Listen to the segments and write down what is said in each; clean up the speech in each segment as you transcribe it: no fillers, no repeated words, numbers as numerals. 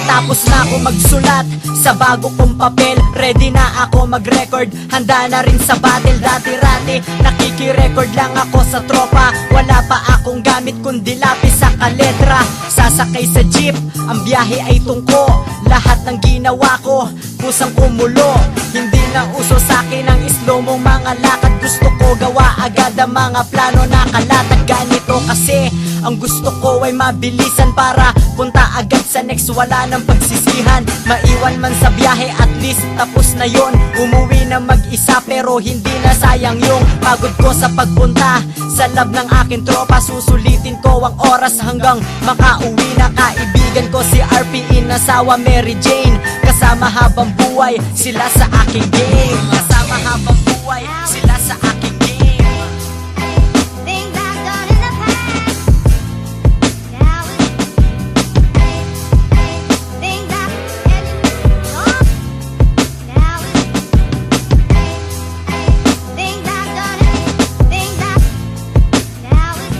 Nakatapos na ako magsulat sa bago kong papel. Ready na ako mag-record, handa na rin sa battle. Dati-rati nakikirecord lang ako sa tropa. Wala pa akong gamit kundi lapis sa kaletra. Sasakay sa jeep, ang biyahe ay tungko. Lahat ng ginawa ko, kusang kumulo. Hindi na uso sa'kin ang slow mong mga lakad. Gusto ko gawa agad ang mga plano na kalatag. Ganito kasi ang gusto ko ay mabilisan para punta agad sa next. Wala nang pagsisihan, maiwan man sa biyahe, at least tapos na yon. Umuwi na mag-isa pero hindi na sayang yung pagod ko sa pagpunta sa lab ng aking tropa. Susulitin ko ang oras hanggang makauwi na. Kaibigan ko si RP, inasawa Mary Jane. Kasama habang buhay sila sa aking game. Kasama habang buhay sila sa aking game. Things I've done in the past. Now it's things I've done. Now it's things I've done. Things I've now it's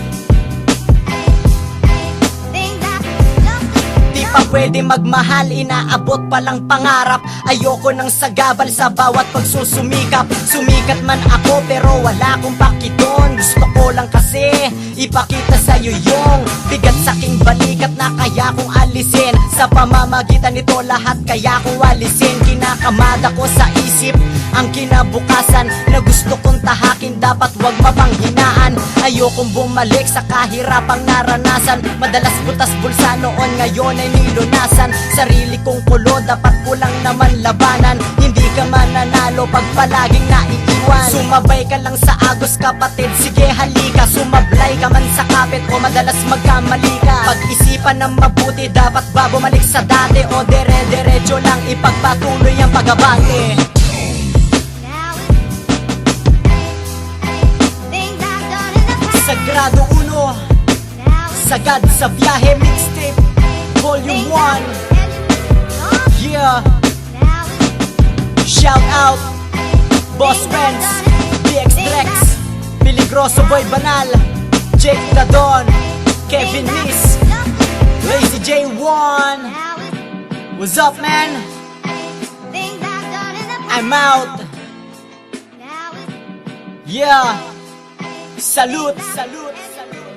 things I've done. Di pa pwede magmahal, inaabot pa lang pangarap. Ayoko nang sagabal sa bawat pagsusumikap. Sumikat man ako pero wala akong pakidon. Gusto ko lang kasi ipakita sa'yo yung bigat sa aking balikat na kaya kong alisin. Sa pamamagitan nito lahat kaya kong walisin. Kinakamada ko sa isip ang kinabukasan na gusto kong tahakin, dapat wag mapanghinaan. Ayokong bumalik sa kahirapang naranasan. Madalas butas bulsa noon, ngayon ay nilunasan. Sarili kong kulo, dapat ko lang naman labanan. Hindi ka mananalo pag palaging naiiwan. Sumabay ka lang sa agos kapatid, sige halika. Sumablay ka man sa kapit o madalas magkamali ka. Pag-isipan ng mabuti, dapat ba bumalik sa dati o dire-diretso lang ipagpatuloy ang pagabante? Now it's things I've done in the past. Sagrado Uno, Now it's Sagad sa Biyahe Mixtape Volume 1. Yeah, now it's shout out Boss Renz, DX Drex, Peligroso Boy Banal, Jake Dadon, Kevin Nis, Lazy J1. now it's What's up, man? things I've done in the past. I'm out. Now it's Yeah, salute, salute, salute.